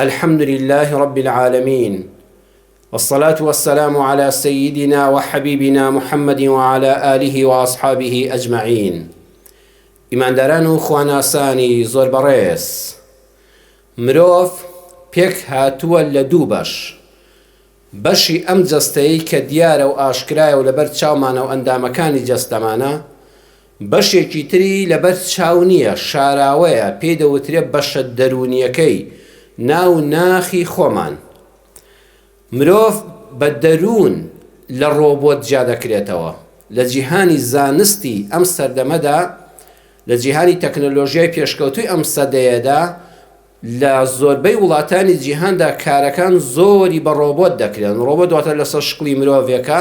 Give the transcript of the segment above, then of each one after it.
الحمد لله رب العالمين، والصلاة والسلام على سيدنا وحبيبنا محمد وعلى آله وأصحابه أجمعين. إمان داران خواناساني زور بريس مروف پێک هاتووە لە دوو بەشی ئەم جەستەیەی کە دیارە و ئاشکرایە و لەبەر چاومانە و ئەندامەکانی جەستەمانە، بەشێکی تری لەبەر چاو نییە، شاراوەیە، پێی دەوترێت بەشە دەرونیەکەی ناو ناخی خۆمان. مرۆڤ بە دەروون لە ڕۆبۆت جیا دەکرێتەوە. لە جیهانی زانستی ئەم سەردەمەدا، لە جیهانی تەکنۆلۆژیای پێشکەوتووی ئەم سەدەیەدا، لە زۆربەی وڵاتانی جیهاندا کارەکان زۆری بە ڕۆبۆت دەکرێن. ڕۆبۆت دواتە لەسەر شکلی مرۆڤێکە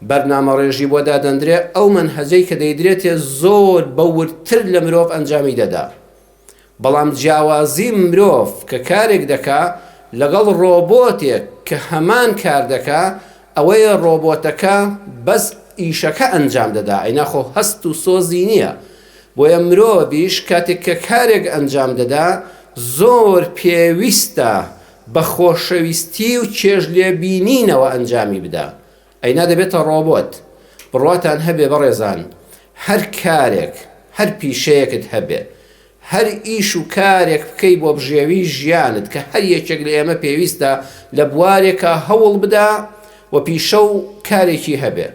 بەرنامە ڕێژی بۆ دادەندرێ، ئەو منهەجەی کە دەیدرێتێ زۆر بەورتر لە مرۆڤ ئەنجامی دەدا. بەڵام جیاوازی مرۆڤ کە کارێک دەکا لەگەڵ ڕۆبۆتێک کە هەمان کار دەکا، ئەوەیە ڕۆبۆتەکە بەس ئیشەکە ئەنجام دەدا، ئەیناخۆ هەست و سۆزی نییە. بۆیە مرۆڤیش کاتێک کە کارێک ئەنجام دەدا، زۆر پێویستە بە خۆشەویستی و چێژ لێبینینەوە ئەنجامی بدا، ئەینا دەبێتە ڕۆبۆت. بڕواتان هەبێ بەڕێزان، هەر کارێک، هەر پیشەیەکت هەبێ، هەر ئیش و کارێک بکەی بۆ بژێوی ژیانت کە هەر یەکێک لە ئێمە پێویستە لە بوارێکە هەوڵ بدا و پیشە و کارێکی هەبێ.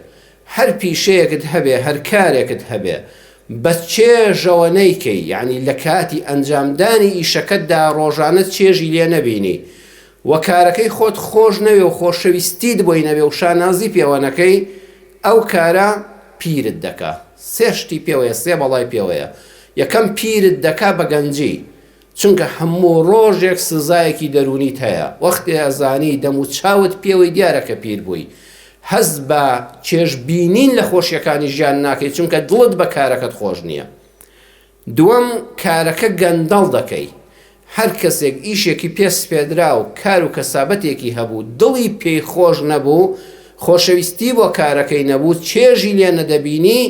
هەر پیشەیەکت هەبێ، هەر کارێکت هەبێ، بە چێژەوە نەیکەی، یعنی لە کاتی ئەنجامدانی ئیشەکەتدا ڕۆژانە چێژی لێ نەبینی و کارەکەی خۆت خۆش نەوێ و خۆشەویستیت بۆی نەبێ و شانازی پێوە نەکەی، ئەو کارە پیرت دەکا. سێ شتی پێوەیە، سێ بەڵای پێوەیە. یەکەم پیرت دەکا بە گەنجی، چونکە هەموو ڕۆژێک سزایەکی دەرونیت هەیە. وەختی ئەزانی دەم و چاوت پێوەی دیارە کە پیر بووی، هەز بە چێژبینین لە خۆشیەکانی ژیان ناکەی، چونکە دڵت بە کارەکەت خۆش نییە. دووەم، کارەکە گەندەڵ دەکەی. هەر کەسێک ئیشێکی پێسپێدرا و کار و کەسابەتێکی هەبوو، دڵی پێی خۆش نەبوو، خۆشەویستی بۆ کارەکەی نەبوو، چێژی لێ نەدەبینی،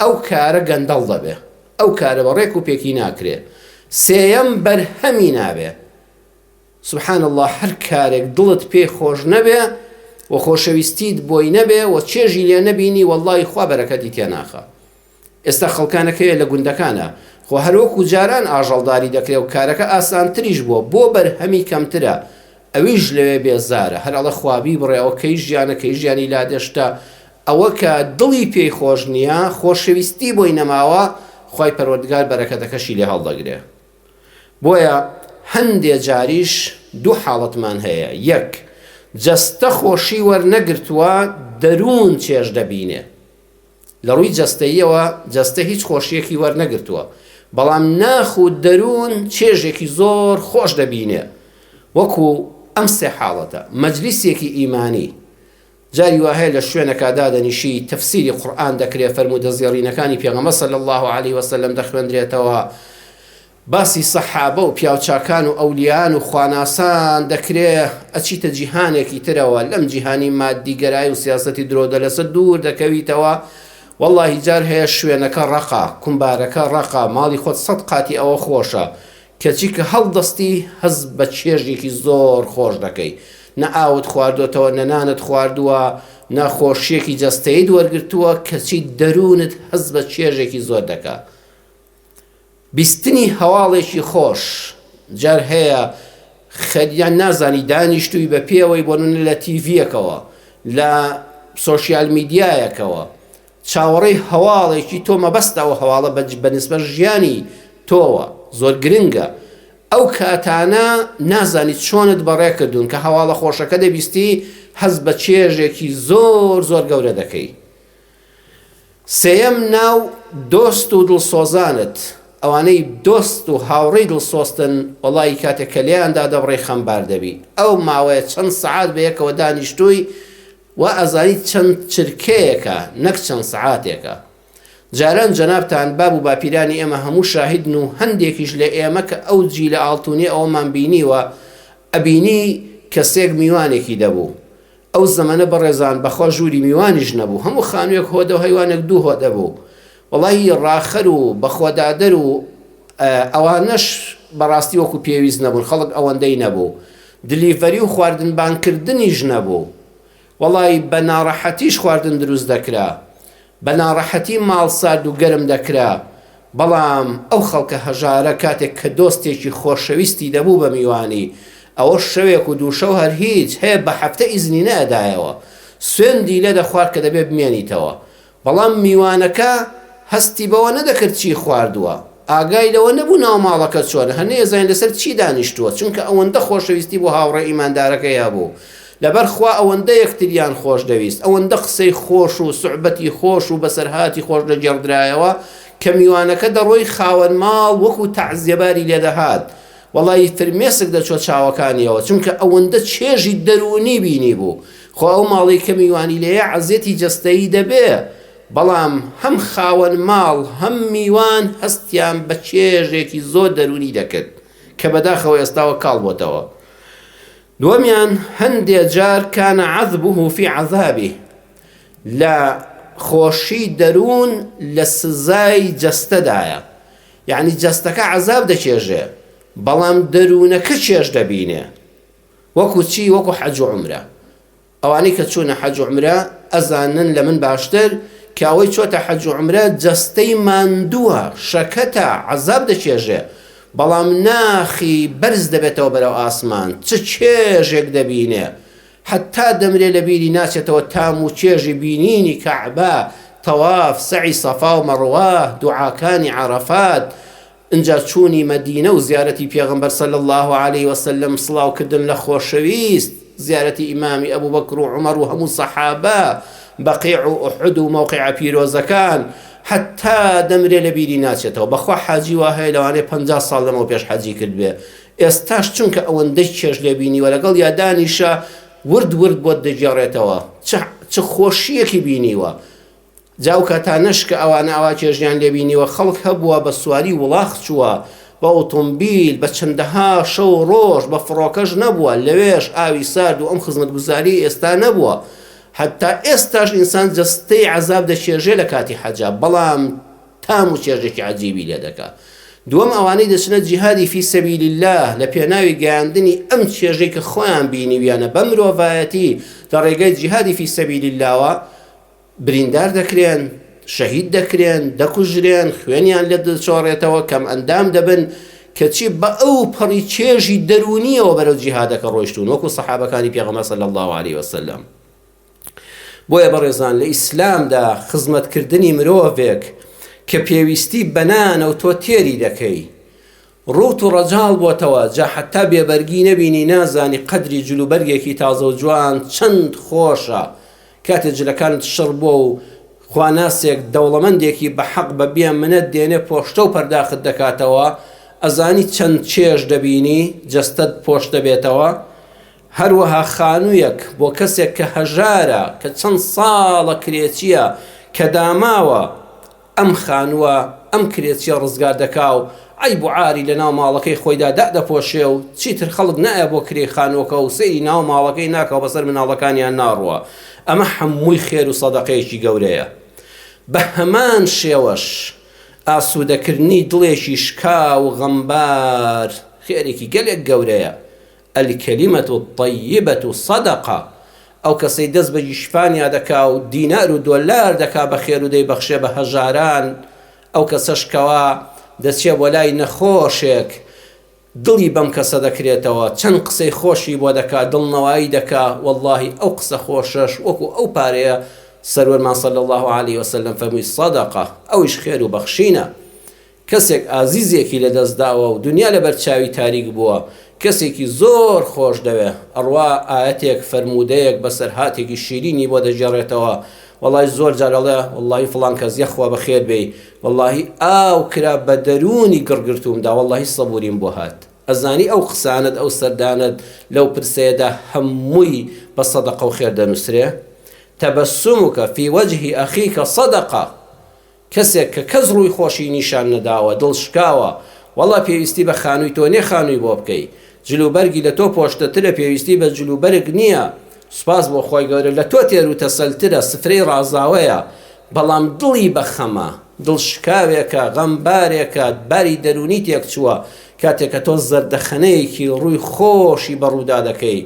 ئەو کارە گەندەڵ دەبێ، ئەو کارە بە ڕێک و پێکی ناکرێ. سێیەم، بەرهەمی نابێ. سبحان الله، هەر کارێک دڵت پێی خۆش نەبێ و خۆشەویستیت بۆی نەبێ و چێژی لێ نەبینی، وەڵڵی خوا بەرەکەتی تێ ناخە. ئێستا خەڵکانەکەیە لە گوندەکانە، خۆ هەروەکو جاران ئاژەڵداری دەکرێ و کارەکە ئاسانتریش بووە، بۆ بەرهەمی کەمترە، ئەویش لەوێ بێزارە، هەر ئەڵە خوابی بڕێەوە کەی ژیانەکەی ژیانی لادێشتا. ئەوە کە دڵی پێی خۆش نییە، خۆشەویستی بۆی نەماوە، خوای پەروەردگار بەرەکەتەکەشی لێ هەڵدەگرێ. بۆیە هەندێ جاریش دوو حاڵەتمان هەیە. یەک، جەستە خۆشی وەرنەگرتووە، دەروون چێژ دەبینێ. لە ڕووی جەستەییەوە جەستە هیچ خۆشیەکی وەرنەگرتووە، بەڵام ناخ و دەروون چێژێکی زۆر خۆش دەبینێ. وەکو ئەم سێ حاڵەتە. مەجلیسێکی ئیمانی، جاری وهەیە لە شوێنەکە دادەنیشی تەفسیری قورئان دەکرێت، فەرموودە زێڕینەکانی پێغەمبەر صلی الله علیه وسلم دەخوێندرێتەوە، باسی سەحابە و پیاوچاکان و ئەولیان و خواناسان دەکرێت، ئەچیتە جیهانێکی ترەوە، لەم جیهانی مادیگەرایی و سیاسەتی درۆدە لەسەر دوور دەکەویتەوە. واللهی جار هەیە شوێنەکە ڕەقا، کومبارەکە ڕەقا، ماڵی خۆت سەد قاتی ئەوە خۆشە، کەچی کە هەڵدەستی هەز بە چێژێکی زۆر خۆش دەکەی. نە ئاوت خواردوتەوە، نە نانت خواردووە، نە خۆشیەکی جەستەیت وەرگرتووە، کەچی دەروونت هەز بە چێژێکی زۆر دەکا. بیستنی هەواڵێکی خۆش، جار هەیە خەریان نازانی دانیشتووی بە پێوەی بۆ نمونە لە تیڤیەکەوە، لە سۆشیال میدیایەکەوە، چاوەڕێی هەواڵێکی تۆ مەبەستەوە، هەواڵە بەنسبەت ژیانی تۆوە زۆر گرنگە. ئەو کاتانە نازانی چۆنت بەڕێکردوون کە هەواڵە خۆشەکە دەبیستی هەز بە چێژێکی زۆر زۆر گەورە دەکەی. سێیەم، ناو دۆست و دڵسۆزانت، ئەوانەی دۆست و هاوڕێی دڵسۆستن، وەڵی کاتێک کە لێیاندا دەبڕێ خەمبار دەبی. ئەو ماوەیە چەند سەعات بەیەکەوە دانیشتووی و ئەزانی چەند چرکەیەکە، نەک چەند سەعاتێکە. جاران جەنابتان باب و باپیرانی ئێمە هەموو شاهدن و هەندێکیش لە ئێمە کە ئەو جی لە ئاڵتونی ئەومان بینیوە، ئەبینی کەسێک میوانێکی دەبوو. ئەو زەمانە بەڕێزان بەخوا ژووری میوانیش نەبوو، هەموو خانوویەک هۆدە و هەیوانێک دوو هۆدە بوو. وەڵی ڕاخەر و بەخوادادەر و ئەوانەش بەڕاستی وەکو پێویست نەبوون، خەڵک ئەوەندەی نەبوو. دلیڤەری و خواردنبانکردنیش نەبوو. وەڵی بە ناڕەحەتیش خواردن دروست دەکرا، بە ناڕەحەتی ماڵسارد و گەرم دەکرا. بەڵام ئەو خەڵکە هەژارە کاتێک کە دۆستێکی خۆشەویستی دەبوو بە میوانی، ئەوە شەوێک و دوو شەو هەر هیچ هەیە بە هەفتە ئیزنی نەدایەوە، سوێندی لێ دەخوارد کە دەبێت بمێنیتەوە. بەڵام میوانەکە هەستی بەوە نەدەکرد چی خواردووە، ئاگای لەوە نەبوو ناو ماڵەکە چۆنە، هەنێ زین لەسەر چی دانیشتووە، چونکە ئەوەندە خۆشەویستی بۆ هاوڕێ ئیماندارەکەی هەبوو. لەبەر خوا ئەوەندە یەکتریان خۆش دەویست، ئەوەندە قسەی خۆش و سوعبەتی خۆش و بەسەرهاتی خۆش لەجێڕدرایەوە کە میوانەکە دەڕۆی خاوەن ماڵ وەکو تەعزیەباری لێدەهات. وەڵی فرمێسک دەچۆ چاوەکانیەوە، چونکە ئەوەندە چێژی دەرونی بینی بوو. خۆ ئەو ماڵی کە میوانی لێیە عەزیەتی جەستەیی دەبێ، بەڵام هەم خاوەن ماڵ هەم میوان هەستیان بە چێژێکی زۆر دەرونی دەکرد کە بەداخەوە ئێستاوە کاڵ بۆتەوە. دووەمیان هەندێک جار کانە عەذبه فی عەذابه، لە خۆشی دەروون لە سزای جەستەدایە، یعنی جەستەکە عەذاب دەچێژێ بەڵام دەروونەکە چێژ دەبینێ. وەکو چی؟ وەکو حەج و عومرە. ئەوانەی کە چوونە حەج و عومرە ئەزانن لە من باشتر کە ئەوەی چۆتە حەج و عومرە جەستەی ماندووە، شەکەتە، عەذاب دەچێژێ، بەڵام ناخی بەرز دەبێتەوە بەرەو ئاسمان، چ چێژێک دەبینێ، حتا دەمرێ لە بیری ناچێتەوە تام و چێژی بینینی کەعبە، تەواف، سەعی سەفا و مەڕوا، دوعاکانی عەرەفات، اینجا چوونی مەدینە و زیارەتی پێغەمبەر صلی الله عليه وسلم، سڵاوکردن لە خۆشەویست، زیارەتی ئیمامی ئەبوو بەکر و عومەر و هەموو سەحابە، بەقیع و ئوحود و مەوقیع پیرۆزەکان، حتا دەمرێ لە بیری ناچێتەوە. بەخوا حاجی وا هەیە لەوانەیە 50 ساڵ لەمەوە پێش حەجی کرد بێ، ئێستاش چونکە ئەوەندەی چێژ لێ بینیوە لەگەڵ یادانیشە ورد ورد بۆت دەگێڕێتەوە، چ خۆشیەکی بینیوە. جاو کاتانەش کە ئەوانە ئەوا چێژیان لێ بینیوە، خەڵک هەبووە بە سواری وڵاخ چووە، بە ئۆتۆمبیل، بە چەندەها شەو ڕۆژ، بە فڕۆکەش نەبووە، لەوێش ئاوی سارد و ئەم خزمەتگوزاری ئێستا نەبووە. حتا ئێستاش ئینسان جەستەی عەذاب دەچێژێ لە کاتی حەجا، بەڵام تام و چێژێکی عەجیبی لێ دەکا. دووەم ئەوانەی دەچنە جیهادی فی سەبیل الله لە پێناوی گەیاندنی ئەم چێژەی کە خۆیان بینیویانە بە مرۆڤایەتی لە ڕێگەی جیهادی فی سەبیل اللهوە، بریندار دەکرێن، شەهید دەکرێن، دەکوژرێن، خوێنیان لێ دەچۆڕێتەوە، کەم ئەندام دەبن، کەچی بە ئەو پەڕی چێژی دەرونیەوە بەرەو جیهادەکە ڕۆیشتون، وەکو سەحابەکانی پێغەمبەر صلی الله عليه وسلم. بۆیە بەڕێزان لە ئیسلامدا خزمەتکردنی مرۆڤێک کە پێویستی بەنانە و تۆ تێری دەکەی، ڕوت و ڕەجاڵ بۆتەوە، جا حتا بێبەرگی نەبینی، نازانی قەدری جلوبەرگێکی تازە و جوان چەند خۆشە. کاتێک جلەکانت شڕ بۆ و خواناسێک دەوڵەمەندێکی بە حەق بە بێ منەت دێنێ پۆشتە و پەرداخت دەکاتەوە، ئەزانی چەند چێژ دەبینی، جەستەت پۆش دەبێتەوە. هەروەها خانوویەک بۆ کەسێک کە هەژارە، کە چەند ساڵە کرێچیە کە داماوە، ئەم خانووە ئەم کرێچیە ڕزگار دەکا و عیب و عاری لە ناو ماڵەکەی خۆیدا دەپۆشێ و چیتر خەڵک نایە بۆ کرێ خانووەکە و سەیری ناو ماڵەکەی ناکەوە بەسەر مناڵەکانیان ناڕوە. ئەمە هەمووی خێر و سەدەقەیەکی گەورەیە. بە هەمان شێوەش ئاسوودەکردنی دڵێکی شکا و غەمبار خێرێکی گەلێک گەورەیە. الکەلیمەت الطەیبەت صەدەقە. ئەو کەسەی دەست بە گیشپانیا دەکا و دینار و دۆلار دەکا بە خێر و دەیبەخشێ بە هەژاران، ئەو کەسەش کەوا دەچێ بۆ لای نەخۆشێک، دڵی بەم کەسە دەکرێتەوە، چەند قسەی خۆشی بۆ دەکا، دڵنەوایی دەکا، وەڵڵاهی ئەو قسە خۆشەش وەکو ئەو پارەیە سەروەرمان صلی الله عليه وسلم فەرمووی صەدەقە، ئەویش خێر و بەخشینە. کەسێک ئازیزێکی لەدەستداوە و دنیا لەبەر چاوی تاریک بووە، کەسێکی زۆر خۆش دەوێ، ئەڕوا ئاەتێک فەرمودەیەک بەسەر هاتێکی شیرینی بۆ دەجێڕێتەوە، وەڵی زۆر جارەڵێ وەڵی فڵان کەس یەخوا بەخێر بێی، وەڵی ئاو کرا بە دەرونی گڕگرتومدا، وەڵی سەبووریم بۆ هات. ئەزانی ئەو قسانت ئەو سەردانت لەو پرسەیەدا هەمووی بە سەدەقە و خێر دەنووسرێ. تەبەسسومکە فی وەجهی ئەخیکە صەدەقە. کەسێک کە کەس ڕووی خۆشی نیشان نەداوە، دڵشکاوە، وەڵا پێویستی بە خانووی تۆ نێ خانووی بۆ بکەی، جلوبەرگی لە تۆ پۆشتەترە، پێویستی بە جلوبەرگ نییە، سوپاس بۆ خۆی گەورە، لە تۆ تێر و تەسەلترە، سفرەی ڕازاوەیە، بەڵام دڵی بەخەمە، دڵشکاوێکە، غەمبارێکە، باری دەرونی تێک چووە کاتێک کە تۆ زەردەخەنەیەکی ڕووی خۆشی بەڕوودا دەکەی،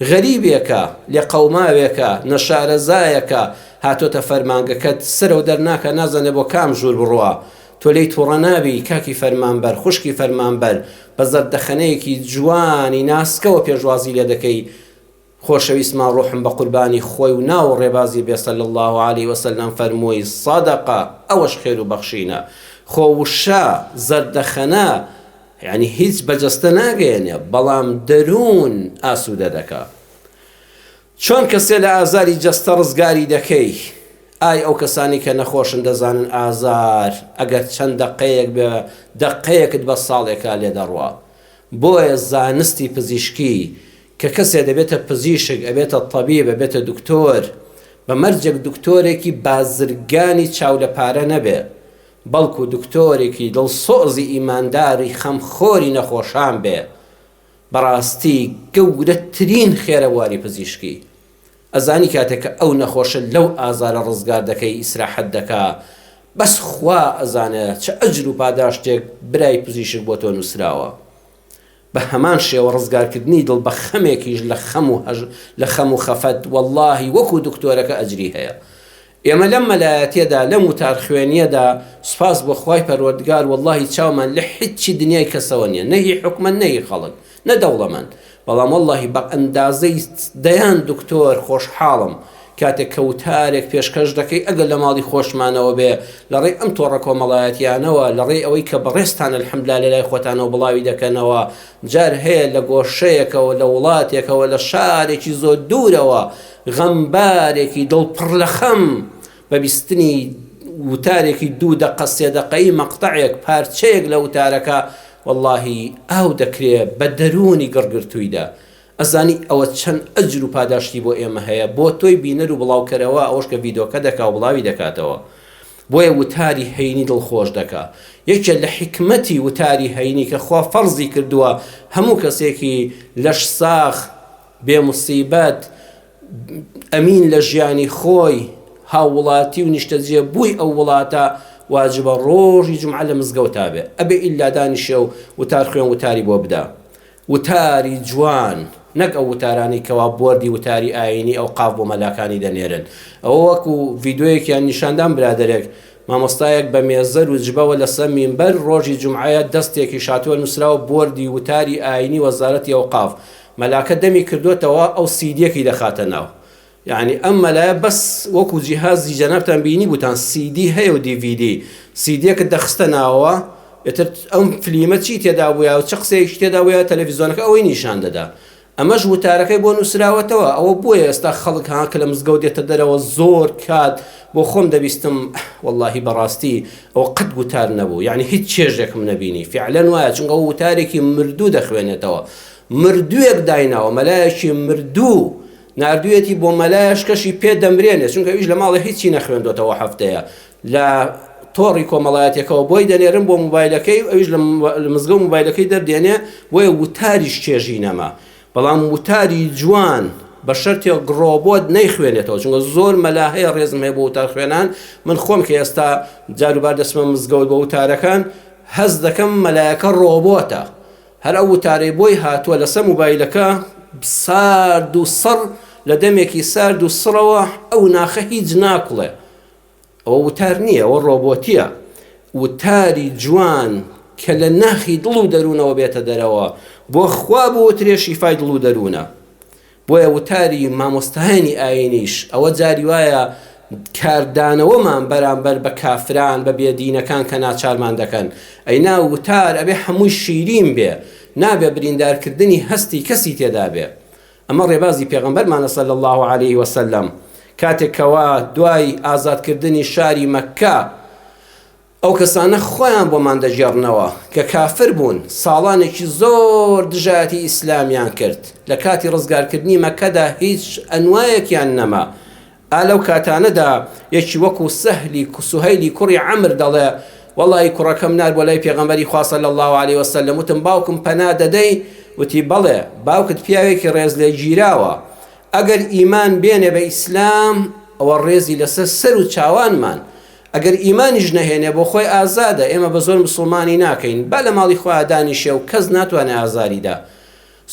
غەریبێکە لێ قەوماوێکە نەشارەزایەکە هاتۆتە فەرمانگەکەت سرە و دەرناکە نازانێ بۆ کام ژوور بڕوە، تۆ لێی تووڕە نابی کاکی فەرمانبەر خوشکی فەرمانبەر بە زەردەخەنەیەکی جوانی ناسکەوە پێشوازی لێ دەکەی. خۆشەویستمان ڕۆحم بە قوربانی خۆی و ناو ڕێبازی بێ صلی الله علیه وسلم فەرمووی سەدەقە ئەوەش خێر و بەخشینە. خۆوشە زەردەخەنە یعنی هیچ بەجەستە ناگەێنێ بەڵام دەروون ئاسوودە دەکا. چۆن کەسێ لە ئازاری جەستە ڕزگاری دەکەی؟ ئای ئەو کەسانی کە نەخۆشن دەزانن ئازار ئەگەر چەند دقەیەک بێ دقەیەکت بە ساڵێکا لێ دەڕوا. بۆیە زانستی پزیشکی کە کەسێ دەبێتە پزیشک ئەبێتە تەبیب ئەبێتە دکتۆر بە مەرجێک دکتۆرێکی بازرگانی چاو لە پارە نەبێ، بەڵکو دکتۆرێکی دڵسۆزی ئیمانداری خەمخۆری نەخۆشان بێ. بەڕاستی گەورەترین خێرەواری پزیشکی. ئەزانی کاتێککە ئەو نەخۆشە لەو ئازارە ڕزگار دەکەی ئیسراحەت دەکا، بەس خوا ئەزانێت چه ئەجر و پاداشتێک برای پزیشک بۆ تۆ نووسراوە. بە هەمان شێوە ڕزگارکردنی دڵ بە خەمێکیش لە خەم و خەفەت واللهی وەکو دکتۆرەکە ئەجری هەیە. ئێمە لەم مەلایەتیەدا لەم وتار خوێنیەدا سوپاس بۆ خوای پەروەردگار واللهی چاومان لە هیچی دنیای کەسەوە نییە، نەهی حکومە نەهی خەڵک نەدەوڵەمەند، بەڵام واللهی بە ئەندازەی دەیان دکتۆر خۆشحاڵم کاتێک کەوتارێک پێشکەش دەکەی ئەگەر لە ماڵی خۆشمانەوە بێ لەڕێی ئەم تۆڕە کۆمەڵایەتیانەوە لەڕێی ئەوەی کە بەڕێستان الحەمدلله لە لای خۆتانەوە بڵاوی دەکەنەوە، جار هەیە لە گۆشەیەکەوە لە وڵاتێکەوە لە شارێکی زۆر دوورەوە غەمبارێکی دڵپڕ لە خەم بە بیستنی وتارێکی 2 دقە 3 دقەی مەقتەعێک پارچەیەک لە وتارەکە واللهی ئاو دەکرێت بە دەرونی گڕگرتوویدا. ئەزانی ئەوە چەند ئەجر و پاداشتی بۆ ئێمە هەیە بۆ تۆی بینەر و بڵاوکەرەوە ئەوش کە ڤیدۆکە دەکا و بڵاوی دەکاتەوە. بۆیە وتاری هەینی دڵخۆش دەکا. یەکێ لە حکمەتی وتاری هەینی کە خوا فەرزی کردووە هەموو کەسێکی لەش ساخ بێ موسیبەت ئەمین لە ژیانی خۆی هاوڵاتی و نیشتەجێ بووی ئەو وڵاتە واجبە ڕۆژی جومعە لە مزگەوتا بێ ئەبێ ئیلا دانیشێ و وتار خوێن وتاری بۆ بدا. وتاری جوان نەک ئەو وتارانی کەوا بۆردی وتاری ئاینی ئەو قاف بۆ مەلاکانی دەنێرن. ئەوە وەکو ڤیدۆیەکیان نیشاندان برادەرێک مامۆستایەک بە مێزەر و جبەوە لەسەر مینبەر ڕۆژی جومعەیە دەستێکی شاتووە نووسراوە بۆردی وتاری ئاینی وەزارەتی ئەوقاف. مەلاکە دەمی کردوێتەوە ئەو سیدیەکی دەخاتە ناو. یعنی ئەم مەلایە بەس وەکو جیهازی جەنابتان بینی بوتان سیدی هەیە و دیڤیدی سیدیەکە دەخستە ناوە ئێتر ئەم فلیمە چی تێدا بووە و چ قسەیەکی تێدا بووە تەلەڤیزۆنەکە ئەوەی نیشان دەدا. ئەمەش وتارەکەی بۆ نووسراوەتەوە. ئەوە بۆیە ئێستا خەڵک هاکە لە مزگەوت دێتە دەرەوە زۆر کات بۆ خۆم دەبیستم واللهی بەڕاستی ئەوە قەت وتار نەبوو، یعنی هیچ چێژێکم نەبینی فعلەن وایە، چونکە ئەو وتارێکی مردوو دەخوێنێتەوە، مردوویەک دایناوە مەلایەکی مردوو نردوێتی بۆ مەلایەش کەشی پێ دەمرێنێ، چونکە ئەویش لە ماڵی هیچی نەخوێندوێتەوە هەفتەیە لە تۆڕی کۆمەڵایەتێکەوە بۆی دەنێرن بۆ موبایلەکەی ئەویش لە مزگەوت موبایلەکەی دەردێنێ بۆیە وتاریش چێژی نەما. بەڵام وتاری جوان بە شەرتێ گڕۆبۆت نەیخوێنێتەوە، چونکە زۆر مەلا هەیە ڕێزم هەیە بۆ وتار خوێنان. من خۆم کە ئێستا جاروبار دەسمە مزگەوت بە وتارەکان هەز دەکەم مەلایەکە ڕۆبۆتە، هەر ئەو وتارەی بۆی هاتووە لەسەر موبایلەکە سارد و سڕ لە دەمێکی سارد و سڕەوە ئەو ناخە هیچ ناکڵێ. ئەوە وتار نییە، ئەوە ڕۆبۆتیە. وتاری جوان کە لە ناخی دڵ و دەروونەوە بێتە دەرەوە بۆ خوا بۆ ترێشی فای دڵ و دەروونە. بۆیە وتاری مامۆستایانی ئاینیش ئەوە جاری وایە کاردانەوەمان بەرامبەر بە کافران بە بێدینەکان کە ناچارمان دەکەن. ئەینا وتار ئەبێ هەمووی شیرین بێ، نابێ بریندارکردنی هەستی کەسی تێدا بێ. ئەمە ڕێبازی پێغەمبەرمانە صلی الله علیه وسلم کاتێکەوە دوای ئازادکردنی شاری مەککە ئەو کەسانە خۆیان بۆمان دەژێڕنەوە کە کافر بوون، ساڵانێکی زۆر دژایەتی ئیسلامیان کرد، لە کاتی ڕزگارکردنی مەککەدا هیچ ئەنوایەکیان نەما. ئالەو کاتانەدا یەکی وەکو سوهەیلی کوڕی عەمر دەڵێ وەڵی کوڕەکەم نار بۆ لای پێغەمبەری خوا صلی الله علیه وسلم، وتم باوکم پەنا دەدەی؟ وتی بەڵێ، باوکت پیاوێکی ڕێز لێ گیراوە، ئەگەر ئیمان بێنێ بە ئیسلام ئەوە ڕێزی لەسەر سەر و چاوانمان، ئەگەر ئیمانیش نەهێنێ بۆ خۆی ئازادە. ئێمە بە زۆر مسلمانی ناکەین، با لە ماڵی خۆی دانیشێ و کەس ناتوانێت ئازاریدا.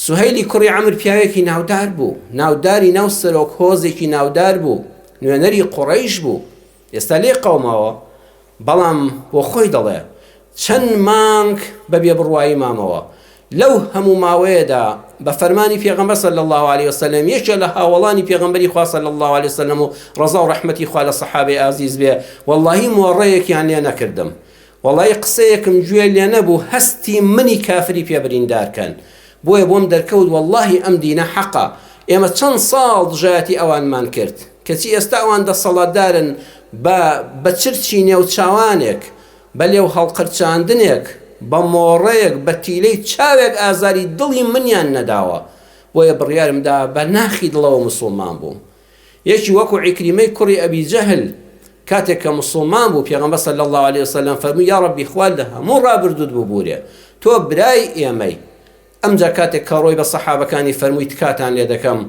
سوهەیلی کوڕی عەمر پیاوێکی ناودار بوو، ناوداری ناو سەرۆک هۆزێکی ناودار بوو، نوێنەری قوڕەیش بوو، ئێستا لێ قەومەوە، بەڵام بۆ خۆی دەڵێ چەند مانگ بەبێ بڕوایی مامەوە. لەو هەموو ماوەیەدا بە فەرمانی پێغەمبەر صلی الله عليه وسلم یەکێ لە هاوڵانی پێغەمبەری خوا صلی الله عليه وسلم و ڕەزا و ڕەحمەتی خوا لە سەحابەی ئازیز بێ، وەڵڵاهی مۆڕەیەکیان لێ نەکردم، وەڵڵاهی قسەیەکم گوێ لێ نەبوو هەستی منی کافری پێ بریندارکەن. بۆیە بۆم دەرکەوت وەڵڵاهی ئەم دینە حەقە. ئێمە چەند ساڵ دژایەتی ئەوانمان کرد، کەچی ئێستا ئەوان دەسەڵاتدارن بە چرچی نێوچاوانێک، بە لێو هەڵقرچاندنێک، بە مۆڕەیەک، بە تیلەی چاوێک ئازاری دڵی منیان نەداوە. بۆیە بڕیارمدا بە ناخی دڵەوە مسڵمان بووم. یەکی وەکو عیکریمەی کوڕی ئەبی جەهل کاتێک کە مسڵمان بوو، پێغەمبەر صلی الله عليه وسلم فەرمووی یا ڕەبی خوا لە هەموو ڕابردووت ببوورێ، تۆ برای ئێمەی. ئەمجا کاتێک کە ڕۆی بە سەحابەکانی فەرمووی تکاتان لێ دەکەم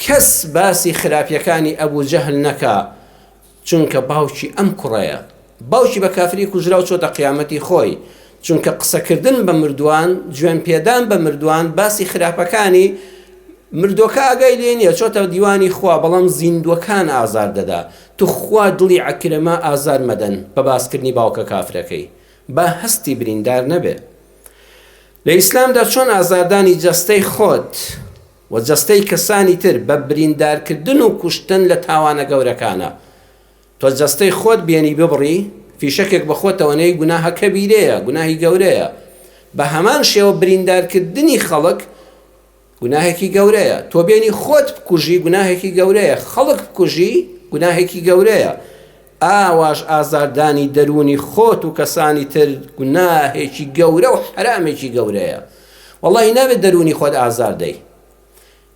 کەس باسی خراپیەکانی ئەبوو جەهل نەکا، چونکە باوکی ئەم کوڕەیە، باوکی بە کافری کوژرا و چۆتە قیامەتی خۆی، چونکە قسەکردن بە مردووان، گوێن پێدان بە مردووان، باسی خراپەکانی مردووەکە ئاگای لێ نییە، چۆتە دیوانی خوا، بەڵام زیندوەکان ئازار دەدا. تو خوا دڵی عەکرەمە ئازار مەدەن بە باسکردنی باوکە کافرەکەی، با هەستی بریندار نەبێ. لە ئیسلامدا چۆن ئازاردانی جەستەی خۆت و جەستەی کەسانی تر بە بریندارکردن و کوشتن لە تاوانە گەورەکانە. تۆ جەستەی خۆت بێنی ببڕی، فیشەکێک بە خۆتەوەنەی گوناهە کەبیرەیە، گوناهی گەورەیە. بە هەمان شێوە بریندارکردنی خەڵک گوناهێکی گەورەیە. تۆ بێنی خۆت بکوژی، گوناهێکی گەورەیە. خەڵک بکوژی، گوناهێکی گەورەیە. ئاواش ئازاردانی دەرونی خۆت و کەسانی تر گوناهێکی گەورە و حرامێکی گەورەیە. وەڵڵاهی نابێت دەرونی خۆت ئازاردەی.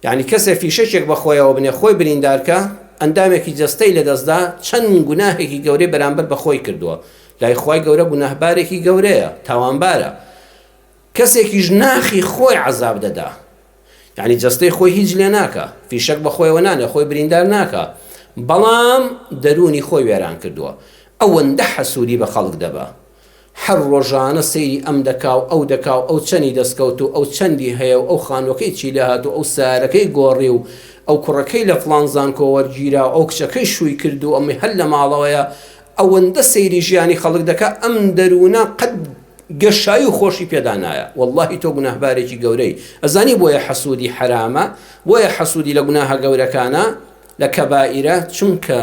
یعنی کەسێ فیشەکێک بە خۆیەوە بنێ، خۆی بریندارکە، ئەندامێکی جەستەی لەدەستدا، چەند گوناهێکی گەورەی بەرامبەر بە خۆی کردووە. لای خوای گەورە گوناهبارێکی گەورەیە، تاوانبارە. کەسێکیش ناخی خۆی عەزاب دەدا، یعنی جەستەی خۆی هیچ لێ ناکە، فیشەک بە خۆیەوە نانێ، خۆی بریندار ناکە، بەڵام دەرونی خۆی وێران کردووە. ئەوەندە حەسوودی بە خەڵک دەبا، هەر ڕۆژانە سەیری ئەم دەکا و ئەو دەکا و ئەو چەندی دەستکەوت و ئەو چەندی هەیە و ئەو خانوەکەی چی لە هات و ئەو سارەکەی گۆڕی و ئەو کوڕەکەی لە فڵانزان کۆوەرگیرا و ئەو کچەکەی شووی کرد و ئەمەی هەر لە ماڵەوەیە. ئەوەندە سەیری ژیانی خەڵک دەکا، ئەم دەروونە قەت گەشایی و خۆشی پێدانایە. وەڵڵاهی تۆ گوناهبارێکی گەورەی. ئەزانی بۆیە حەسوودی حرامە، بۆیە حەسوودی لە گوناهە گەورەکانە، لە کەبائیرە، چونکە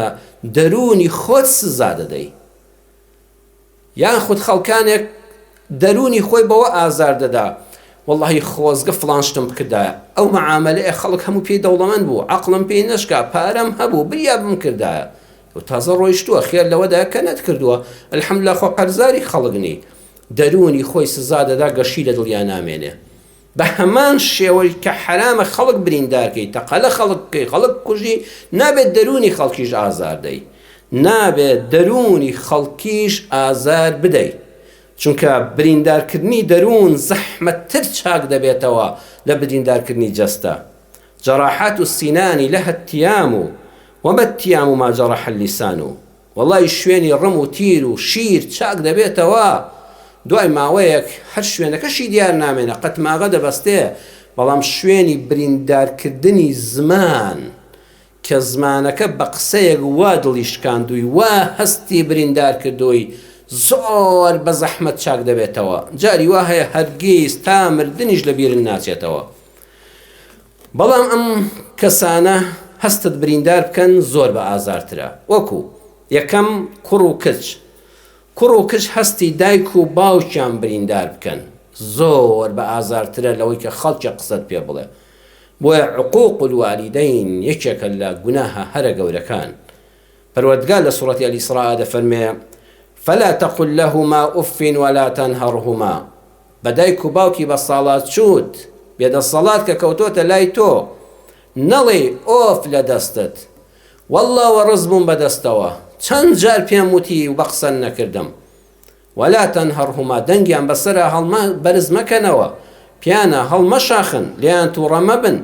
دەرونی خۆت سزا دەدەی. یانخود خەڵکانێک دەرونی خۆی بەوە ئازار دەدا، وەڵڵاهی خۆزگە فڵان شتم بکردایە، ئەو مەعامەلەیە خەڵک هەموو پێی دەوڵەمەند بوو، عەقڵم پێی نەشکا، پارەم هەبوو، بریا بم کردایە، و تازە ڕۆیشتووە، خێر لەوەدایە کە نەتکردووە. ئەلحەمدولیلا خۆ قەرزاری خەڵکنی، دەرونی خۆی سزا دەدا، گەشی لە دڵیان نامێنێ. بە هەمان شێوەی کە حرامە خەڵک بریندارکەی، تەقەلە خەڵککەی، خەڵک کوژی، نابێت دەرونی خەڵکیش ئازار دەی، نابێت دەرونی خەڵکیش ئازار بدەی، چونکە بریندارکردنی دەرون زەحمەتتر چاک دەبێتەوە لە بریندارکردنی جەستە. جەراحات السینان لەها التیام وما التیام ما جەرەح اللسان. وەڵڵاهی شوێنی ڕم و تیر و شیر چاک دەبێتەوە، دوای ماوەیەک هەر شوێنەکەشی دیار نامێنە، قەتماغە دەبەستێ، بەڵام شوێنی بریندارکردنی زمان کە زمانەکە بە قسەیەک وا دڵی شکاندووی، وا هەستی بریندار کردووی، زۆر بە زەحمەت چاک دەبێتەوە. جاری وا هەیە هەرگیز تا مردنیش لە بیرن ناچێتەوە. بەڵام ئەم کەسانە هەستت بریندار بکەن زۆر بە ئازارترە. وەکو یەکەم کوڕ و کچ. کوڕ و کچ هەستی دایک و باوکیان بریندار بکەن زۆر بە ئازارترە لەوەی کە خەڵکی قسەت پێ بڵێ. بۆیە عقوق الوالدین یەکێکە لە گوناهە هەرە گەورەکان. پەروەردگار لە سوورەتی ئەل-ئیسراء دەفەرمێ فلا تقل لهما أف ولا تنهرهما. بە دایک و باوکی بە ساڵات چوت بێدەسەڵات کە کەوتۆتە لای تۆ نەڵێ ئۆف لە دەستت، وەڵڵاوە ڕز بووم بەدەستەوە، چەند جار پێم وتی و بە قسە نەکردم. ولا تنهرهما، دەنگیان بەسەرە هەڵمە بەرز مەکەنەوە، پیانە هەڵمەشاخن، لێیان تووڕە مەبن،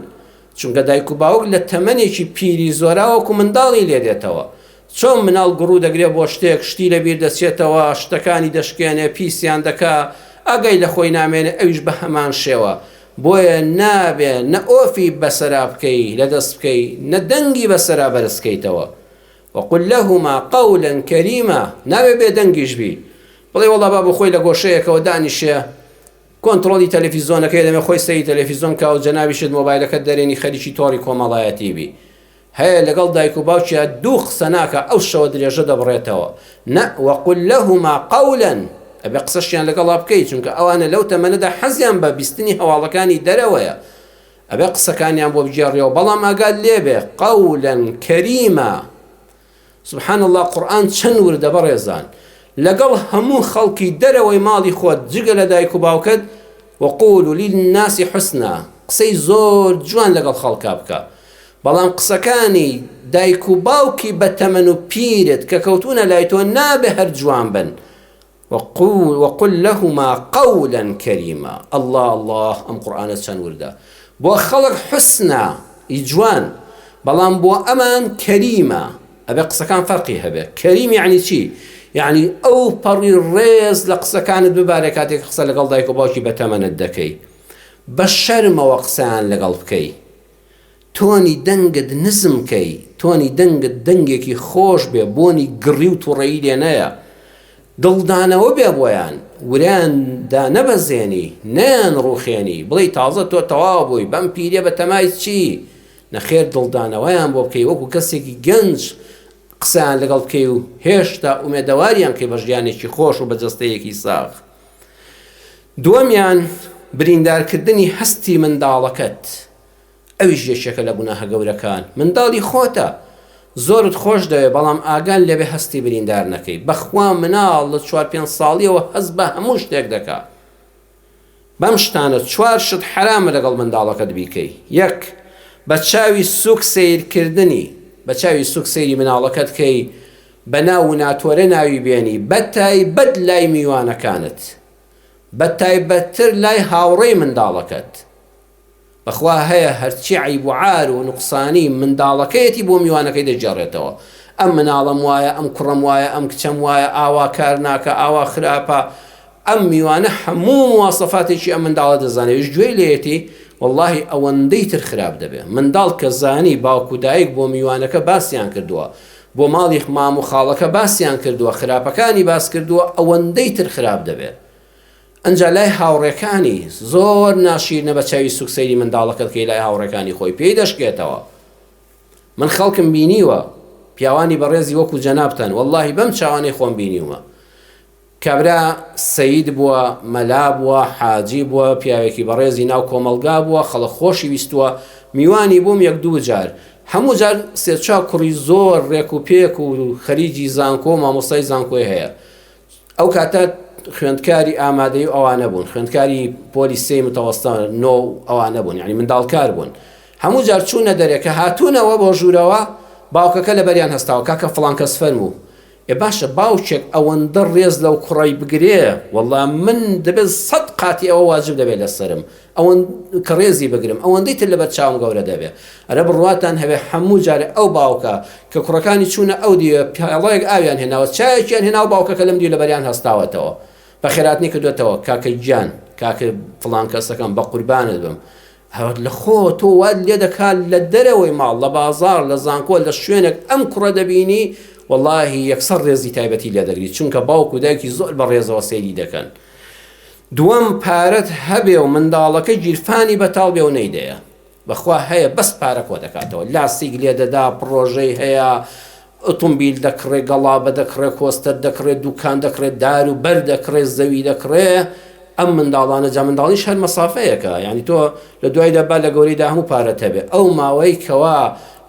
چونکە دایک و باوک لە تەمەنێکی پیری زۆراوەکو منداڵی لێ دێتەوە، چۆن مناڵ گڕوو دەگرێ بۆ شتێک شتی لەبیر دەچێتەوە شتەکانی دەشکێنێ پیسیان دەکا ئەگەی لە خۆی نامێنێ ئەویش بە هەمان شێوە بۆیە نابێ نە ئۆفی بەسەرا بکەی لەدەست بکەی نە دەنگی بەسەرا بەرزکەیتەوە وقل لهما قولا كريما نابێ بێ دەنگیش بی بڵێ وەڵا با بۆ خۆی لە گۆشەیەکەوە دانیشێ کۆنتڕۆلی تەلەڤیزۆنەکەی دەمێ خۆی سەری تەلەڤیزۆن کا و جەنابیشت مۆبایلەکەت دەرێنی خەریکی تۆڕی کۆمەڵایەتی بی هەیە لەگەڵ دایک و باوکیە دوو قسە ناکە ئەو شەوە درێژە دەبڕێتەوە نە وەقل لەهما قەولا ئەبێ قسەشیان لەگەڵا بکەیت چونکە ئەوانە لەو تەمەنەدا حەزیان بە بیستنی هەواڵەکانی دەرەوەیە ئەبێ قسەکانیان بۆ بجێڕیەوە بەڵام ئاگات لێبێ قەولا کەریما سبحان الله قورئان چەند وردە بەڕێزان لەگەڵ هەموو خەڵکی دەرەوەی ماڵی خۆت جگە لە دایک و باوکت وقولوا للناس حسنا قسەی زۆر جوان لەگەڵ خەڵکا بکە بەڵام قسەکانی دایک و باوکی بە تەمەن و پیرت کە کەوتونە لای تۆ نابێ هەر جوان بن وقل لهما قولا كريما الله ئەم قورئانە چەند وردە بۆ خەڵک حسنا جوان بەڵام بۆ ئەمان کەریمە ئەبێ قسەکان فەرقی هەبێ کەریم یعنی چی؟ یعنی ئەو پەڕی ڕێز لە قسەکانت ببارێ کاتێک قسە لەگەڵ دایک و باوکی بەتەمەنت دەکەی بە شەرمەوە قسەیان لەگەڵ بکەی تۆنی دەنگت نزم کەی تۆنی دەنگت دەنگێکی خۆش بێ بۆنی گڕی و تووڕەیی لێ نەیە دڵدانەوە بێ بۆیان وریان دا نەبەزێنی نەیان ڕوخێنی بڵێ تازە تۆ تەواو بووی بەم پیرێ بە تەمای چی نەخێر دڵدانەوەیان بۆ بکەی وەکو کەسێکی گەنج قسەیان لەگەڵ بکەی و هێشتا ئومێدەواریان کەی بە ژیانێکی خۆش و بەجەستەیەکی ساغ دووەمیان بریندارکردنی هەستی منداڵەکەت ئەویش یەکێکە لە گوناهە گەورەکان منداڵی خۆتە زۆرت خۆش دەوێ بەڵام ئاگان لێبێ هەستی بریندار نەکەی بەخوا مناڵ لە 4-5 ساڵیەوە هەست بە هەموو شتێک دەکا بەم شتانە 4 شت حرامە لەگەڵ منداڵەکەت بیکەی یەک بە چاوی سووک سیرکردنی بە چاوی سووک سەیری مناڵەکەت کەی بە ناو و ناتۆرە ناوی بێنی بەتایبەت لای میوانەکانت بەتایبەتتر لای هاوڕێی منداڵەکەت بەخوا هەیە هەرچی عیب و عار و نوقسانی منداڵەکەیەتی بۆ میوانەکەی دەجێڕێتەوە ئەم مناڵەم وایە ئەم کوڕەم وایە ئەم کچەم وایە ئاوا کار ناکە ئاوا خراپە ئەم میوانە هەموو مواسەفاتێکی ئەم منداڵە دەزانێت گوێی لێتی والله ئەوەندەی تر خراپ دەبێ منداڵ کە زانی باوکو دایک بۆ میوانەکە باسییان کردووە بۆ ماڵی مام و خاڵەکە باسییان کردووە خراپەکانی باس کردووە ئەوەندەی تر خراپ دەبێت ئەنجا لای هاوڕێکانی زۆر ناشیرنە بە چاوی سووک سەیری منداڵەکەت کەی لای هاوڕێکانی خۆی پێی دەشکێتەوە من خەڵکم بینیوە پیاوانی بەڕێزی وەکو جەنابتان واللهی بەم چاوانەی خۆم بینیومە کابرا سەید بووە مەلا بووە حاجی بووە پیاوێکی بەڕێزی ناو کۆمەلگا بووە خەڵک خۆشی ویستووە میوانی بووم 1-2 جار هەموو جار 3-4 کوڕی زۆر ڕێک و پێک و خەریجی زانکۆ و مامۆستای زانکۆی هەیە ئەو کاتە خوێندکاری ئامادەی ئەوانە بوون خوێندکاری پۆلیسی متەوەستە نۆ ئەوانە بوون یعنی منداڵکار بوون هەموو جار چوونە دەرێ کە هاتوونەوە بۆ ژوورەوە باوکەکە لە بەریان هەستاوە کاکە فڵان کەس فەرموو باشە باوچێک ئەوەندە ڕێز لەو کوڕی بگرێ والله من دەبێت 100 قاتی ئەوە واجب دەبێت لەسرم ئەوەن کە ڕێزی بگرم ئەوەندەی تر لەبەر چاوم گەورە دەبێت ئەرە بڕواتان هەبێ هەموو جارێ ئەو باوکە کە کوڕەکانی چوونە ئەو دیە پیاڵەیەک ئاویان هێناوە چایەکیان هێناو باوکەکە لەم دی لە بەریان هەستاوەتەوە بە خێراتنی کردوێتەوە کاکە گیان کاکە فڵان کەسەکەم بە قوربانت بم لە خۆ تۆ واد لێ دەکات لە دەرەوەی ماڵ لە بازار لە زانکۆ لە شوێنێک ئەم کوڕە دەبینی والله یەکسەر ڕێزی تایبەتی لێ دەگریت چونکە باوک و دایکی زۆر بە ڕێزەوە سەیری دەکەن دووەم پارەت هەبێ و منداڵەکە گیرفانی بەتاڵ بێ و نەیدەیە بەخوا هەیە بەس پارە کۆ دەکاتەوە لاستیک لێ دەدا پرۆژەی هەیە ئۆتۆمبیل دەکڕێ گەڵابە دەکڕێ کۆستەر دەکڕێت دوکان دەکڕێت دار و بەر دەکڕێت زەوی دەکڕێ ئەم منداڵانە جا منداڵیش هەر مەسافەیەکە یعنی تۆ لە دوای دەبا لە گەورەیدا هەموو پارەت هەبێ ئەو ماوەی کەوا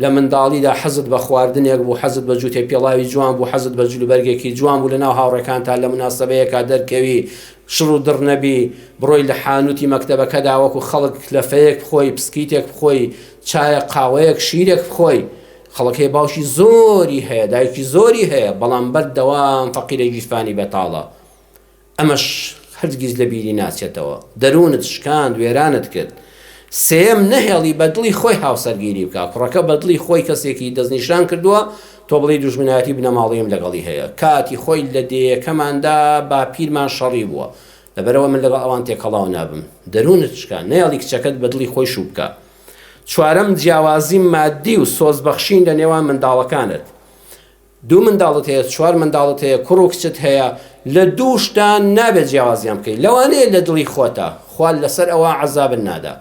لە منداڵیدا حەزت بە خواردنێک بوو حەزت بە جوتێ پێڵاوی جوان بوو حەزت بە جلوبەرگێکی جوان بوو لەناو هاوڕێکانتان لە مناسبەیەکا دەرکەوی شڕ و دڕ نەبی بڕۆی لە حانوتی مەکتەبەکەدا وەکو خەڵک کلەفەیەک بخۆی پسکیتێک بخۆی چایە قاوەیەک شیرێک بخۆی خەڵکی باشی زۆری هەیە دایکی زۆری هەیە بەڵام بەردەوام فەقیرە گیرفانی بەتاڵە ئەمەش هەرگیز لە بیری ناچێتەوە دەروونت شکاند وێرانت کرد سێم نەهێڵی بەدڵی خۆی هاوسەرگیری بکە کوڕەکە بەدڵی خۆی کەسێکی دەستنیشان کردووە تۆ بڵێ دوژمنایەتی بنەماڵیم لەگەڵی هەیە کاتی خۆی لە دەیەکەماندا با پیرمان شەڕی بووە لەبەرەوە من لەگەڵ ئەوان تێکەڵاو نابم دەروونت چکە نەیەڵی کچەکەت بەدڵی خۆی شوو بکە چوارەم جیاوازی مادی و سۆزبەخشین لە نێوان منداڵەکانت دوو منداڵت هەیە چوار منداڵت هەیە کوڕ و کچت هەیە لە دووشتان نابێت جیاوازیان بکەیت لەوانەیە لە دڵی خۆتە خوال لەسەر ئەوە عەزابن نادا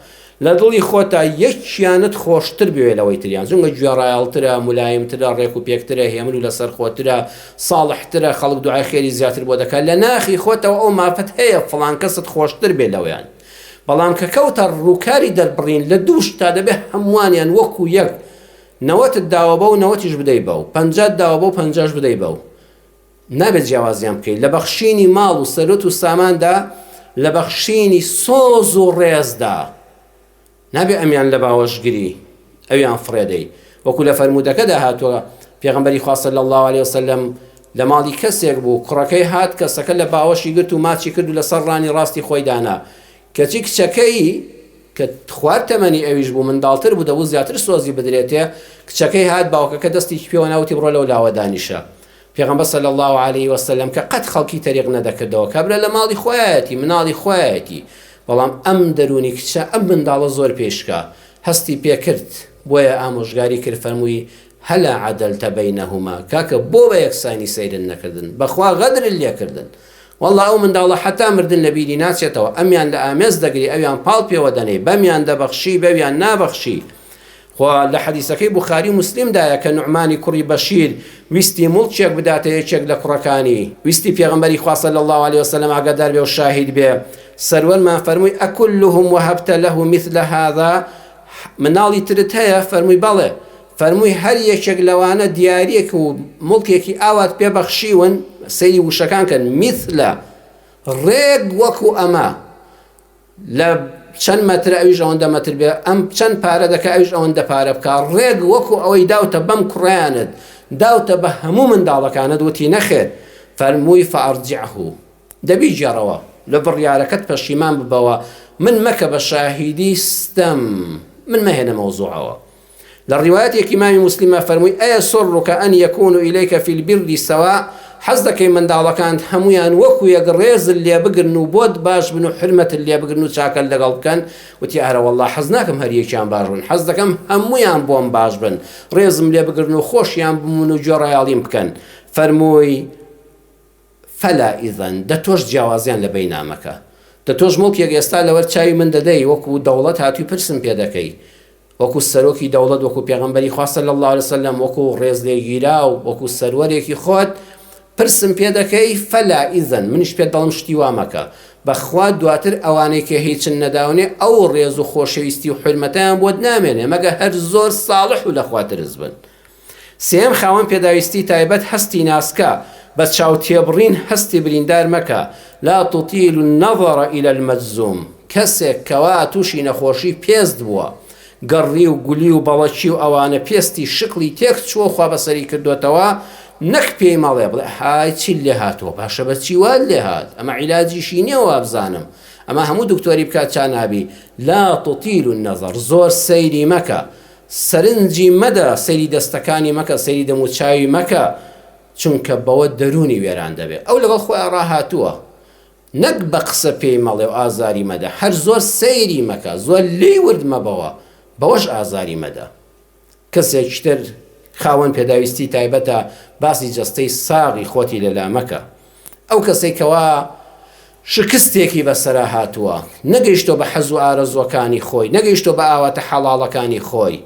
لە دڵی خۆتە یەکیانت خۆشتر بوێ لەوەی تریان چونکە گوێڕایەڵترە مولایمترە ڕێک و پێکترە هێمن و لەسەر خۆترە ساڵحترە خەڵک دوعای خێری زیاتر بۆ دەکات لە ناخی خۆتەوە ئەو مافەت هەیە فڵان کەست خۆشتر بێ لەوەیان بەڵام کە کەوتە ڕووکاری دەربڕین لە دووشتا دەبێت هەمووانیان وەکو یەک نەوەتت داوە بە و نەوەتیش بدەی بە و پەنجات داوە بە و پەنجاش بدەی بە و نابێت جیاوازیان بکەیت لە بەخشینی ماڵ و سەرۆت و ساماندا لە بەخشینی سۆز و ڕێزدا نابێ ئەمیان لە باوەشگری ئەویان فڕێدەی وەکو لە فەرمودەکەدا هاتووە پێغەمبەری خوا صلی الله علیه وسلم لە ماڵی کەسێک بوو کوڕەکەی هات کەسەکە لە باوەشی گرت و ماچی کرد و لەسەر ڕانی ڕاستی خۆی دانا کەچی کچەکەی کە خوارد تەمەنی ئەویش بوو منداڵتر بوو دەبوو زیاتر سۆزی بدرێتێ کچەکەی هات باوکەکە دەستی پێوە ناوتی بڕۆ لەو لاوە دانیشە پێغەمبەر صلی الله علیه وسلم کە قەت خەڵکی تەریق نەدەکردەوە کابرا لە ماڵی خۆیەتی مناڵی خۆیەتی بەڵام ئەم دەرونی کچە ئەم منداڵە زۆر پێشکە هەستی پێکرد بۆیە ئامۆژگاری کرد فەرمووی هەلا عەدەلتە بەینەهوما کاکە بۆ بە یەکسانی سەیرن نەکردن بەخوا غەدرن لێکردن والله ئەو منداڵە حتا مردن لە بیری ناچێتەوە ئەمیان لە ئامێز دەگری ئەویان پاڵ پێوە دەنێ بەمیان دەبەخشی بەویان نابەخشی خۆ لە حەدیسەکەی بوخاری و موسلیمدایە کە نوعمانی کوڕی بەشیر ویستی موڵچێک بداتە یەکێک لە کوڕەکانی ویستی پێغەمبەری خوا صلی الله علیه وسلم ئاگادار بێ و شاهید بێ سەروەرمان فەرمووی ئەکلهم وهبتە له مثل هذا مناڵی ترت هەیە فەرمووی بەڵێ فەرمووی هەر یەکێک لەوانە دیارەک و مڵکێکی ئاوات پێبەخشیون سەیری وشەکان کەن مثلە ڕێک وەکو ئەمە لە چەند مەتر ئەویش ئەوەندە مەتر بێ ئەم چەند پارە دەکە ئەویش ئەوەندە پارە بکە ڕێک وەکو ئەوەی داوتە بەم کوڕیانت داوتە بە هەموو منداڵەکانت وتی نەخێر فەرمووی فەئەرجیعه دەبی جێڕەوە لە بڕیارەکەت پەشیمان ببەوە من مەکە بە شاهیدی ستەم من مەهێنە مەوزوعەوە لە ڕیوایەتێکی ئیمامی موسلیمە فەرمووی ئەیە سڕڕکە ئەن یەکون ئیلەیکە فی البر سەوا حەز دەکەی منداڵەکان هەمویان وەکو یەک ڕێزت لێ بگرن و بۆت باش بن و حرمەتت لێ بگرن و چاکەت لەگەڵ بکەن وتی ئارە وەڵڵا حەز ناکەم هەر یەکیان باش بن حەز دەکەم هەمویان بۆم باش بن ڕێزم لێ بگرن و خۆشیان بمون و گوێڕایاڵیم بکەن فەرمووی فەلا ئیذەن دە تۆش جیاوازیان لە بەینامەکە دە تۆش مڵکێک ئێستا لەوەر چاوی من دەدەی وەکو دەوڵەت هاتووی پرسم پێ دەکەی وەکو سەرۆکی دەوڵەت وەکو پێغەمبەری خوا صلی الله علیه وسلم وەکو ڕێزلێگیرا و وەکو سەروەرێکی خۆت پرسم پێ دەکەی فەلا ئیذەن منیش پێت دەڵم شتی وا مەکە بەخوا دواتر ئەوانەی کە هیچن نەداونێ ئەو ڕێز و خۆشەویستی و حرمەتیان بۆت نامێنێ مەگە هەر زۆر ساڵح و لەخوا ترس بن سێم خاوەن پێداویستی تایبەت هەستی ناسکە بە چاوتێبڕین هەستی بریندار مەکە لا تطیل النظر إلى المجزوم کەسێک کەوا تووشی نەخۆشی پێست بووە گەڕی و گولی و بەڵەکی و ئەوانە پێستی شکلی تێک چوە خوا بەسەری کردوێتەوە نەک پێی ماڵێ بڵێ های چی لێ هاتووە پاشە بە چی وات لێ هات ئەمە عیلاجیشی نییە وابزانم ئەمە هەموو دکتۆری بکات چانابی لا تطیل النظر زۆر سەیری مەکە سەرنجی مەدە سەیری دەستەکانی مەکە سەیری دەموچاوی مەکە چونکە بەوە دەرونی وێران دەبێت ئەو لەگەڵ خۆی ڕاهاتووە نەک بە قسە پێی مەڵێ و ئازاری مەدە هەر زۆر سەیری مەکە زۆر لێی وردمەبەوە بەوەش ئازاری مەدە کەسێکی تر خاوەن پێداویستی تایبەتە باسی جەستەی ساغی خۆتی لەلا مەکە ئەو کەسێکەوە شکستێکی بەسەرا هاتووە نەگەیشتۆ بە حەز و ئارەزوەکانی خۆی نەگەیشتۆ بە ئاواتە حەڵاڵەکانی خۆی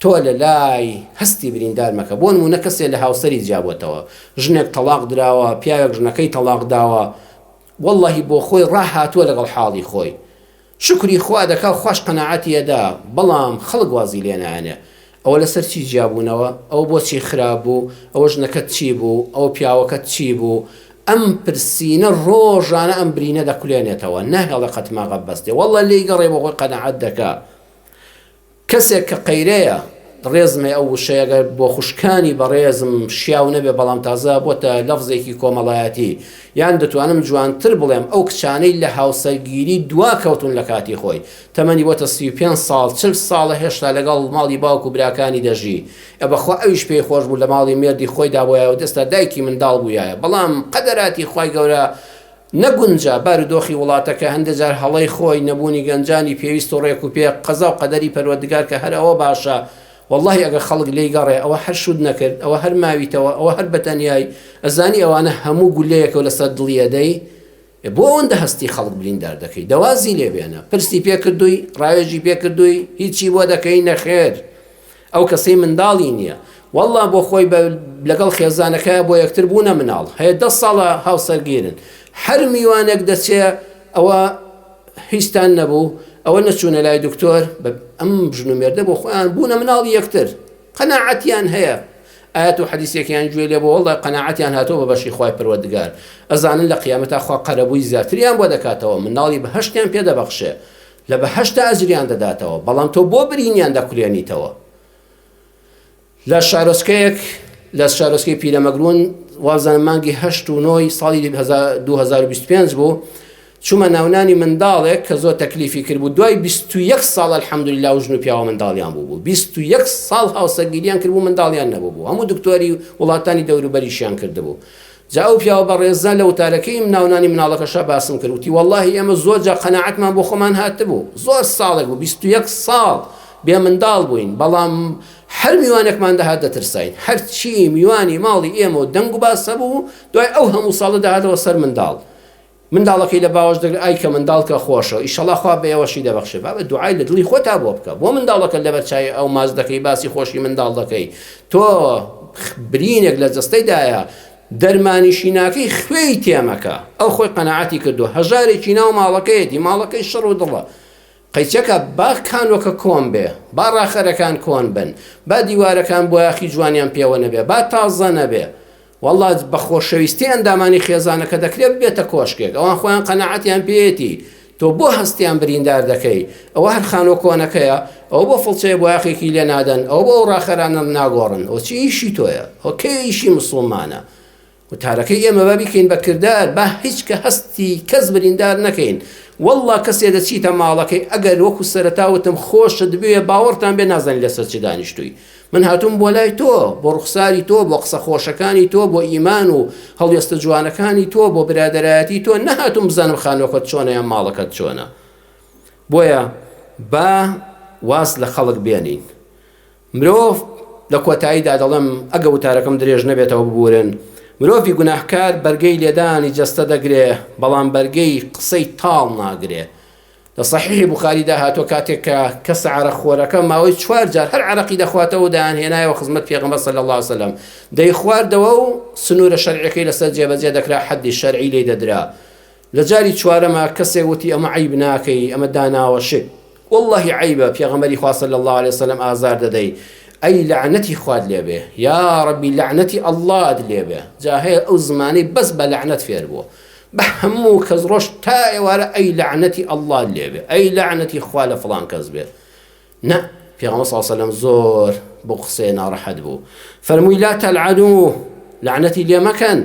تۆ لە لای هەستی بریندار مەکە بۆ نمونە کەسێ لە هاوسەری جیابوتەوە ژنێک تەلاق دراوە پیاوێک ژنەکەی تەلاق داوە وەڵڵەهی بۆ خۆی ڕاهاتووە لەگەڵ حاڵی خۆی شکری خوا دەکا خوش قەناعەتی ئەدا بەڵام خەڵک وازی لێ نایانێ ئەوە لەسەر چی جیابوونەوە ئەو بۆچی خراپ بوو ئەوە ژنەکەت چی بوو ئەو پیاوەکەت چی بوو ئەم پرسینە ڕۆژانە ئەم برینە دەکولێنێتەوە نەهێڵە قەتماغە بەستێ وەڵڵە لێی گەڕێ بۆ خۆی قەناعەت دەکا کەسێک کە قەیرەیە ڕێزمێ ئەو وشەیەگەر بۆ خوشکانی بە ڕێزم شیاو نەبێ بەڵام تازە بۆتە لەفزێکی کۆمەڵایەتی یان دەتوانم جوانتر بڵێم ئەو کچانەی لە هاوسەرگیری دوا کەوتون لە کاتی خۆی تەمەنی بۆتە 35 ساڵ 40 ساڵە هێشتا لەگەڵ ماڵی باوک و براکانی دەژی بەخوا ئەویش پێی خۆش بوو لە ماڵی مێردی خۆی دابووایە و دەستا دایکی منداڵ بوویایە بەڵام قەدەراتی خوای گەورە نەگونجا بارودۆخی وڵاتەکە هەندێک جار هەڵەی خۆی نەبوونی گەنجانی پێویست و ڕێک و پێ قەزا و قەدەری پەروەردگار کە هەر ئەوە باشە والله ئەگەر خەڵک لێی گەڕێ ئەوە هەر شود نەکرد ئەوە هەر ماویتەوە ئەوە هەر بەتەنیایی ئەزانی ئەوانە هەموو گولەیەکە و لەسەر دڵیەدەی بۆ ئەوەندە هەستی خەڵک بریندار دەکەی دەوازی لێ بێنە پرسی پێ کردووی ڕاوێژی پێ کردووی هیچی بۆ دەکەی نەخێر ئەو کەسەی منداڵی نییە والله بۆ خۆی لەگەڵ خێزانەکە بۆ یەکتر بوونە مناڵ هەیە 10 ساڵە هاوسەرگیرن هەر میوانێک دەچێ ئەوە هیچتان نەبوو ئەوە نەچوونە لای دکتۆر ئەم ژن و مێردە بۆ خۆیان بوونە مناڵی یەکتر قەناعەتیان هەیە ئاەت و حەدیسێکیان گوێ لێ بۆ وەڵڵای قەناعەتیان هاتۆ بە بەشی خوای پەروەردگار ئەزانن لە قیامەتا خوا قەرەبووی زیاتریان بۆ دەکاتەوە مناڵی بەهەشتیان پێ دەبەخشێ لە بەهەشتا ئەجریان دەداتەوە بەڵام تۆ بۆ برینیان دەکولێنیتەوە لە شارۆچکەیەک لە شارۆچکەی پیرەمەگرون وازانم مانگی 8 و 9 ساڵی 2025 بوو چوومە ناونانی منداڵێک کە زۆر تەکلیفی کرد بوو دوای 21 ساڵ الحەمدولله و ژن و پیاوە منداڵیان بوو 21 ساڵ هاوسەرگیریان کرد بوو منداڵیان نەبوو بوو هەموو دکتۆری وڵاتانی دەوروبەریشیان کردبوو جا ئەو پیاوە بە ڕێزە لە وتارەکەی ناونانی مناڵەکەشا باسم کرد وتی والله ئێمە زۆر جا قەناعەتمان بۆ خۆمان هاتبوو زۆر ساڵێک بوو 21 ساڵ بێ منداڵ بووین بەڵام هەر میوانێکمان دەهات دەترسین هەرچی میوانی ماڵی ئێمە و دەنگ و باسە بوو دوای ئەو هەموو ساڵە دەهاتەوە سەر منداڵەکەی لە باوەش دەگرێت ئای کە منداڵکە خۆشە ئیشەڵا خوا بەیەوەشی دەبەخشێ بابە دوعای لە دڵی خۆتا بۆ بکە بۆ منداڵەکە لەبەر چای ئەو ماز دەکەی باسی خۆشی منداڵ دەکەی تۆ برینێک لە جەستەیدایە دەرمانیشی ناکەی خوێی تێمەکە ئەو خۆی قەناعەتی کردو هەژارێکی ناو ماڵەکەیەتی ماڵەکەی شەڕ و دڵە قەیچەکە با کانوەکە کۆن بێ با ڕاخەرەکان کۆن بن با دیوارەکان بۆ یاخی جوانیان پێوە نەبێ با تازە نەبێ والله بە خۆشەویستی ئەندامانی خێزانەکە دەکرێت بێتە کۆشکێک ئەوان خۆیان قەناعەتیان پێیەتی تۆ بۆ هەستیان بریندار دەکەی ئەوە هەر خانۆ کۆنەکەیە ئەو بۆ فڵچەیە بۆ یاخێکی لێ نادەن ئەو بۆ ڕاخەرانە ناگۆڕن ئەو چی ئیشی تۆیە ئەو کێ ئیشی مسڵمانە وتارەکەی ئێمە با بیکەین بە کردار با هیچ کە هەستی کەس بریندار نەکەین والله کەسێ دەچیتە ماڵەکەی ئەگەر وەکو سەرەتاوتم خۆشت بوێ باوەڕتان بێ نازانین لەسەر چی دانیشتووی من هاتووم بۆ لای تۆ بۆ ڕوخساری تۆ بۆ قسە خۆشەکانی تۆ بۆ ئیمان و هەڵوێستە جوانەکانی تۆ بۆ برادەرایەتی تۆ نەهاتووم بزانم خانۆکەت چۆنە یان ماڵەکەت چۆنە بۆیە با واز لە خەڵک بێنین مرۆڤ لە کۆتاییدا دەڵێم ئەگە وتارەکەم درێژ نەبێتەوە ببورن مرۆڤی گوناهکار بەرگەی لێدانی جەستە دەگرێ بەڵام بەرگەی قسەی تاڵ ناگرێ لە صحیحی بوخاریدا هاتۆ کاتێک کە کەس عەرەخۆرەکە ماوەی 4 جار هەر عەرەقی دەخواتەوە و دەیانهێنایەوە خزمەت پێغەمبەر صلی الله علیه وسلم دەیخواردەوە و سنوورە شەرعیەکەی لەسەر جێبەجێ دەکرا حەدی شەرعی لێ دەدرا لە جاری چوارەمە کەسێک وتی ئەمە عیب ناکەی ئەمە داناوە شک والله عیبە پێغەمبەری خوا صلی الله علیه وسلم ئازار دەدەی ئەی لعنەتی خواد لێبێ یا ڕەبی لعنەتی ئەڵڵات لێبێ جا هەیە ئەو زمانەی بەس بە لعنەت فێر بووە بە هەموو کەس ڕۆژ تا ئێوارە ئەی لعنەتی ئەڵڵات لێبێ ئەی لعنەتی خوا لە فڵان کەس بێ نە پێغەمبەر صلی الله علیه وسلم زۆر بۆ قسەی ناڕەحەت بوو فەرمووی لا تەلعنوه لعنەتی لێ مەکەن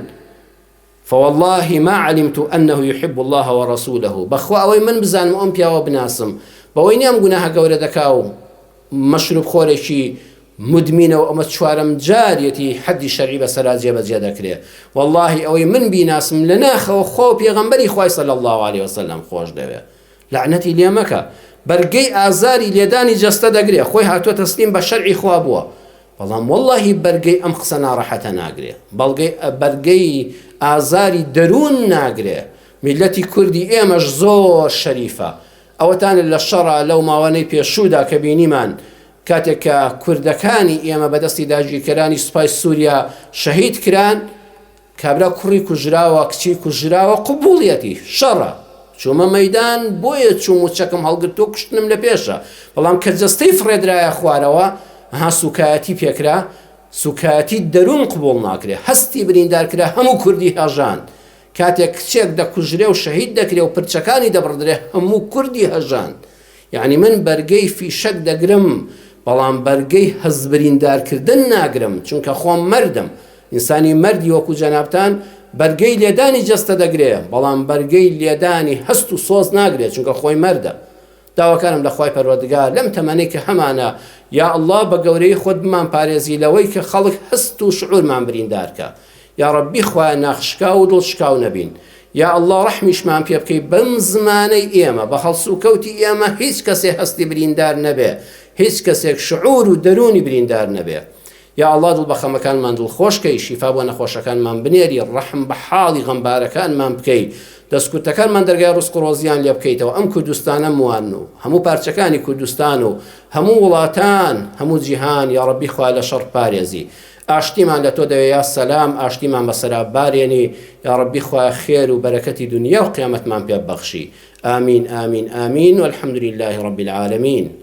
فوالله ما علمت أنه يحب الله ورسوله بخوا أوي من بزانم أم بياو بناسم بوين يام جناها جورة دكاو مشروب خورشي مدمنة وأمت شوارم جاريتي حد الشرعي بسراجي بزيادة كريه والله أوي من بيناسم لناخ وخو بيغمبري خوي صلى الله عليه وسلم خوش دبي لعنتي اليومك برجي آزاري ليداني جسد دقري خوي هاتو تسليم بالشرعي خوابوا والله برجي أم قصنا راحة ناقري برجي آزاري درون ناقري ملتي كردي إيمش زور شريفة أو تاني للشرع لو ما واني بيشودا كبيني من كاتك كردكاني إيما بدستي داجي كراني سباي سوريا شهيد كران كابرا كوري كجراوة كتي كجراوة قبوليتي شرع شو ما ميدان بويت شو متشكم هالقرتو كشتنم لبيشا والله كجستي فريد رايا خواروا ها سوكاتي بيكرا سوكاتي درون قبول ناكري هستي بريندار كرا همو كردي هاجان كاتك كتشيك دا كجري وشهيد دا كري وبرتشكاني دا بردري همو كردي هاجان يعني من برقي في شك دا قرم بەڵام بەرگەی هەز بریندارکردن ناگرم چونکە خۆم مردم. ئینسانی مردی وەکو جەنابتان بەرگەی لێدانی جەستە دەگرێ بەڵام بەرگەی لێدانی هەست و سۆز ناگرێت چونکە خۆی مردە. داواکارم لە خوای پەروەردگار لەم تەمەنەی کە هەمانە یا الله بە گەورەی خۆت بمان پارێزی لەوەی کە خەڵک هەست و شعورمان بریندارکە. یا ڕەبی خوایە ناخشکا و دڵشکاو نەبین. یا الله ڕەحمیشمان پێ بکەی بەم زمانەی ئێمە بە هەڵسو و کەوتی ئێمە هیچ کەسێ هەستی بریندار نەبێ، هیچ کەسێک شعور و دەرونی بریندار نەبێ. یا الله دڵ بە خەمەکانمان دڵخۆشکەی، شیفا بۆ نەخۆشەکانمان بنێری، ڕەحم بە حاڵی غەمبارەکانمان بکەی، دەستکوتەکانمان دەرگای ڕزق و ڕۆزیان لێ بکەیتەوە. ئەم کوردستانە موان و هەموو پارچەکانی کوردستان و هەموو وڵاتان هەموو جیهان یا ڕەبی خوا لە شەڕ پارێزی. ئاشتیمان لە تۆ دەوێ یا سەلام، ئاشتیمان بەسەرا بارێنی یا ڕەبی خوا خێر و بەرەکەتی دنیا و قیامەتمان پێ بەخشی. ئامین ئامین ئامین والحەمدولله رب العالمین.